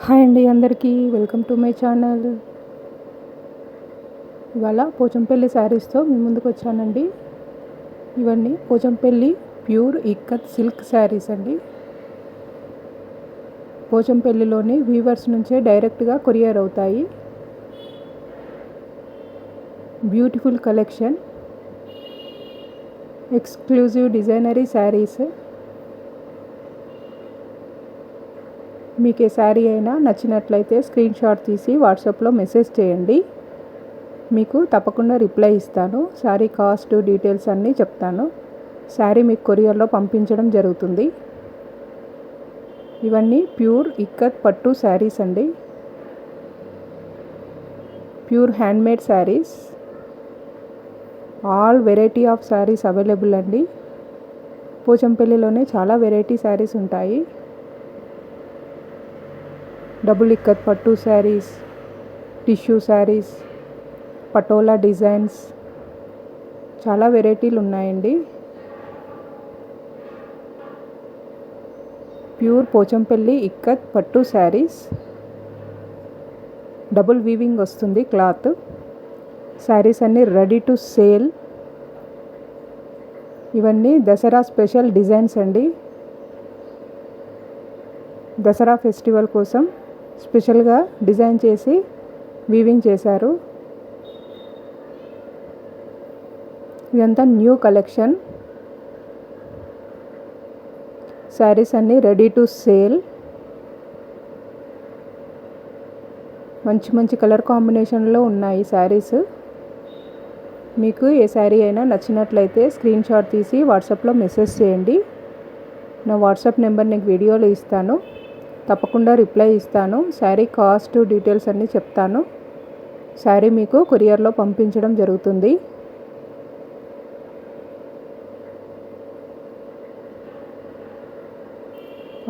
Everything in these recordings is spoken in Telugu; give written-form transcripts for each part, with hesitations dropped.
హాయ్ అండి అందరికీ వెల్కమ్ టు మై ఛానల్. ఇవాళ పోచంపల్లి శారీస్తో మీ ముందుకు వచ్చానండి. ఇవన్నీ పోచంపల్లి ప్యూర్ ఇక్కత్ సిల్క్ శారీస్ అండి. పోచంపల్లిలోని వీవర్స్ నుంచే డైరెక్ట్గా కొరియర్ అవుతాయి. Beautiful collection, exclusive designery saris. మీకు ఏ శారీ అయినా నచ్చినట్లయితే స్క్రీన్ షాట్ తీసి వాట్సాప్లో మెసేజ్ చేయండి. మీకు తప్పకుండా రిప్లై ఇస్తాను. శారీ కాస్ట్ డీటెయిల్స్ అన్నీ చెప్తాను. శారీ మీకు కొరియర్లో పంపించడం జరుగుతుంది. ఇవన్నీ ప్యూర్ ఇక్కత్ పట్టు శారీస్ అండి. Pure handmade saris. All variety of saris available అండి. పోచంపల్లిలోనే చాలా వెరైటీ శారీస్ ఉంటాయి. డబుల్ ఇక్కత్ పట్టు శారీస్, టిష్యూ శారీస్, పటోలా డిజైన్స్, చాలా వెరైటీలు ఉన్నాయండి. ప్యూర్ పోచంపల్లి ఇక్కత్ పట్టు శారీస్. డబుల్ వీవింగ్ వస్తుంది క్లాత్. శారీస్ అన్నీ రెడీ టు సేల్. ఇవన్నీ దసరా స్పెషల్ డిజైన్స్ అండి. దసరా ఫెస్టివల్ కోసం స్పెషల్గా డిజైన్ చేసి వీవింగ్ చేశారు. ఇదంతా న్యూ కలెక్షన్. శారీస్ అన్నీ రెడీ టు సేల్. మంచి మంచి కలర్ కాంబినేషన్లో ఉన్నాయి శారీస్. మీకు ఏ శారీ అయినా నచ్చినట్లయితే స్క్రీన్ షాట్ తీసి వాట్సాప్లో మెసేజ్ చేయండి. నా వాట్సాప్ నెంబర్ నీకు వీడియోలో ఇస్తాను. తప్పకుండా రిప్లై ఇస్తాను. శారీ కాస్ట్ డీటెయిల్స్ అన్నీ చెప్తాను. శారీ మీకు కొరియర్లో పంపించడం జరుగుతుంది.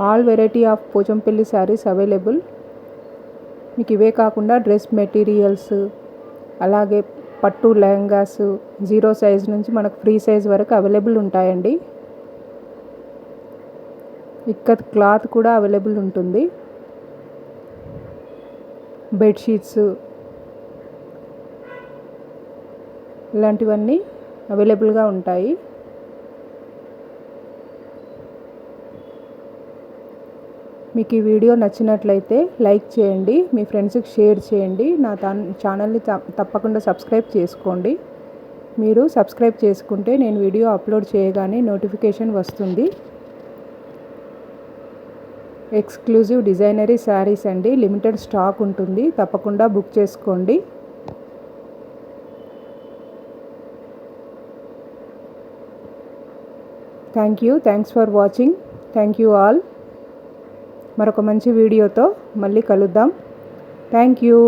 All variety of Pochampally saris available. మీకు ఇవే కాకుండా డ్రెస్ మెటీరియల్స్, అలాగే పట్టు లెహంగాస్ 0 సైజ్ నుంచి మనకు ఫ్రీ సైజ్ వరకు అవైలబుల్ ఉంటాయండి. ఇక్కత్ క్లాత్ కూడా అవైలబుల్ ఉంటుంది. బెడ్షీట్స్ ఇలాంటివన్నీ అవైలబుల్గా ఉంటాయి. మీకు ఈ వీడియో నచ్చినట్లయితే లైక్ చేయండి, మీ ఫ్రెండ్స్కి షేర్ చేయండి. నా ఛానల్ని తప్పకుండా సబ్స్క్రైబ్ చేసుకోండి. మీరు సబ్స్క్రైబ్ చేసుకుంటే నేను వీడియో అప్లోడ్ చేయగానే నోటిఫికేషన్ వస్తుంది. ఎక్స్క్లూజివ్ డిజైనరీ శారీస్ అండి. లిమిటెడ్ స్టాక్ ఉంటుంది. తప్పకుండా బుక్ చేసుకోండి. Thanks for watching. Thank you all. మరొక మంచి వీడియోతో మళ్ళీ కలుద్దాం. Thank you.